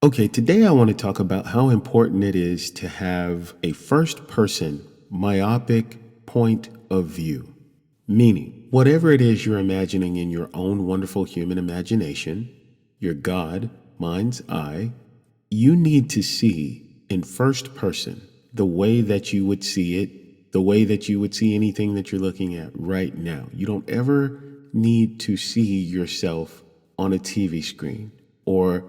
Okay, today I want to talk about how important it is to have a first person myopic point of view. Meaning, whatever it is you're imagining in your own wonderful human imagination, your God, mind's eye, you need to see in first person the way that you would see it, the way that you would see anything that you're looking at right now. You don't ever need to see yourself on a TV screen or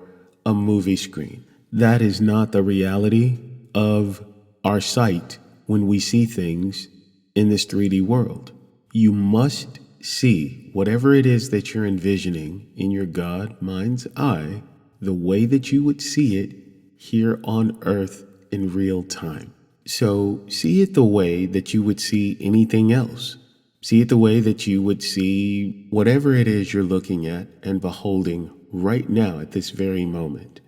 a movie screen. That is not the reality of our sight when we see things in this 3D world. You must see whatever it is that you're envisioning in your God mind's eye the way that you would see it here on earth in real time. So see it the way that you would see anything else. See it the way that you would see whatever it is you're looking at and beholding right now at this very moment.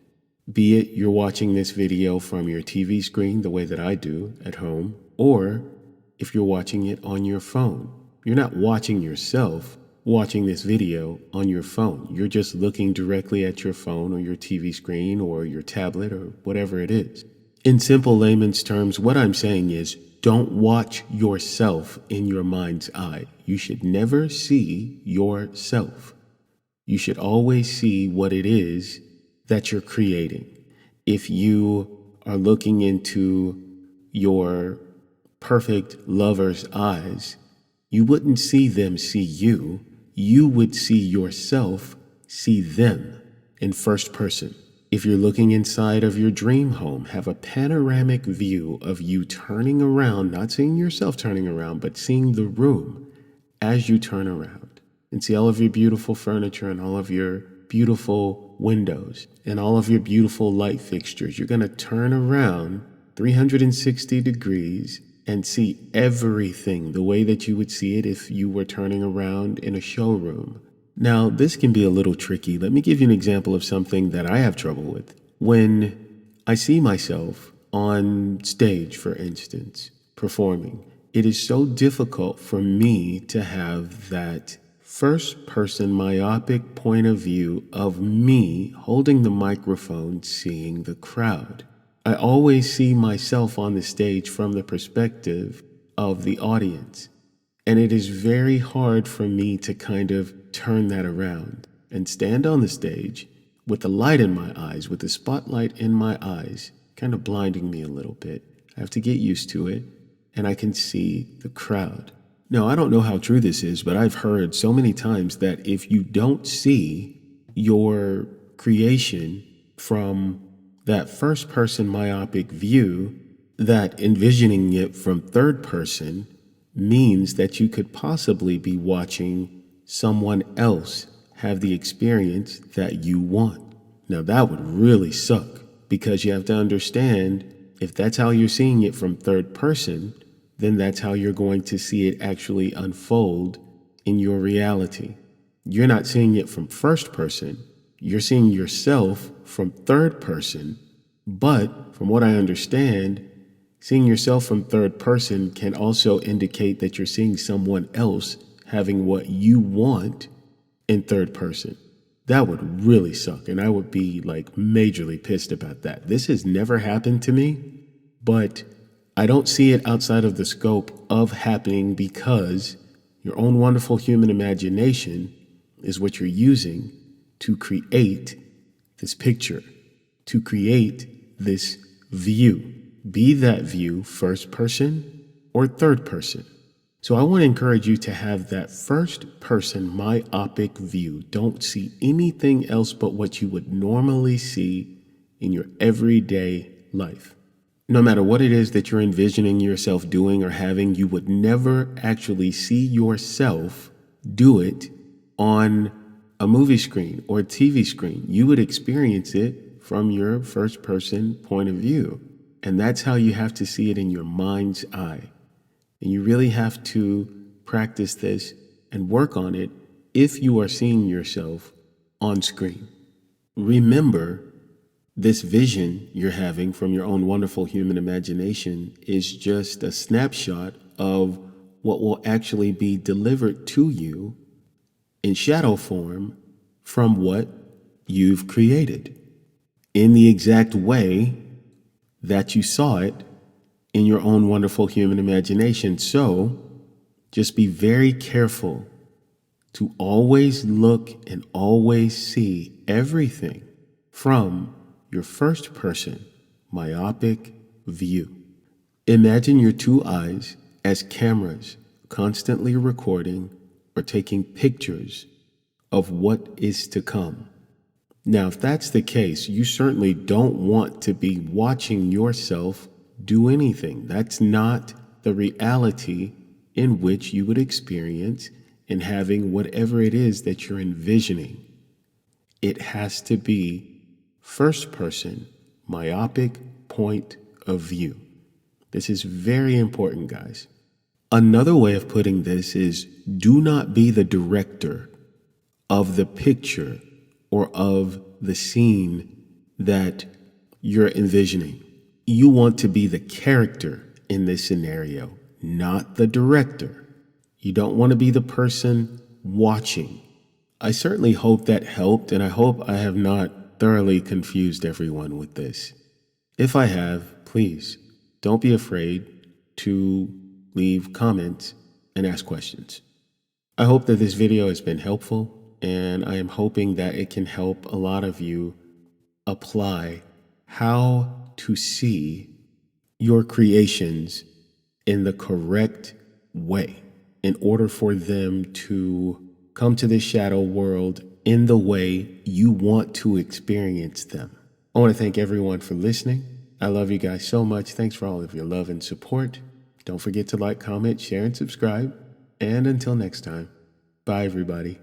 Be it you're watching this video from your TV screen the way that I do at home, or if you're watching it on your phone. You're not watching yourself watching this video on your phone. You're just looking directly at your phone or your TV screen or your tablet or whatever it is. In simple layman's terms, what I'm saying is don't watch yourself in your mind's eye. You should never see yourself. You should always see what it is that you're creating. If you are looking into your perfect lover's eyes, you wouldn't see them see you. You would see yourself see them in first person. If you're looking inside of your dream home, have a panoramic view of you turning around, not seeing yourself turning around, but seeing the room as you turn around, and see all of your beautiful furniture and all of your beautiful windows and all of your beautiful light fixtures. You're going to turn around 360 degrees and see everything the way that you would see it if you were turning around in a showroom. Now, this can be a little tricky. Let me give you an example of something that I have trouble with. When I see myself on stage, for instance, performing, it is so difficult for me to have that first person myopic point of view of me holding the microphone, seeing the crowd. I always see myself on the stage from the perspective of the audience. And it is very hard for me to kind of turn that around and stand on the stage with the light in my eyes, with the spotlight in my eyes, kind of blinding me a little bit. I have to get used to it, and I can see the crowd. Now, I don't know how true this is, but I've heard so many times that if you don't see your creation from that first person myopic view, that envisioning it from third person means that you could possibly be watching someone else have the experience that you want. Now, that would really suck, because you have to understand, if that's how you're seeing it from third person, then that's how you're going to see it actually unfold in your reality. You're not seeing it from first person. You're seeing yourself from third person. But from what I understand, seeing yourself from third person can also indicate that you're seeing someone else having what you want in third person. That would really suck, and I would be like majorly pissed about that. This has never happened to me, but I don't see it outside of the scope of happening, because your own wonderful human imagination is what you're using to create this picture, to create this view. Be that view first person or third person. So I want to encourage you to have that first person myopic view. Don't see anything else but what you would normally see in your everyday life. No matter what it is that you're envisioning yourself doing or having, you would never actually see yourself do it on a movie screen or a TV screen. You would experience it from your first person point of view. And that's how you have to see it in your mind's eye. And you really have to practice this and work on it if you are seeing yourself on screen. Remember, this vision you're having from your own wonderful human imagination is just a snapshot of what will actually be delivered to you in shadow form from what you've created. in the exact way that you saw it in your own wonderful human imagination. So just be very careful to always look and always see everything from your first person myopic view. Imagine your two eyes as cameras constantly recording or taking pictures of what is to come. Now, if that's the case, you certainly don't want to be watching yourself do anything. That's not the reality in which you would experience in having whatever it is that you're envisioning. It has to be first person, myopic point of view. This is very important, guys. Another way of putting this is do not be the director of the picture or of the scene that you're envisioning. You want to be the character in this scenario, not the director. You don't want to be the person watching. I certainly hope that helped, and I hope I have not thoroughly confused everyone with this. If I have, please don't be afraid to leave comments and ask questions. I hope that this video has been helpful, and I am hoping that it can help a lot of you apply how to see your creations in the correct way in order for them to come to this shadow world in the way you want to experience them. I want to thank everyone for listening. I love you guys so much. Thanks for all of your love and support. Don't forget to like, comment, share, and subscribe. And until next time, bye everybody.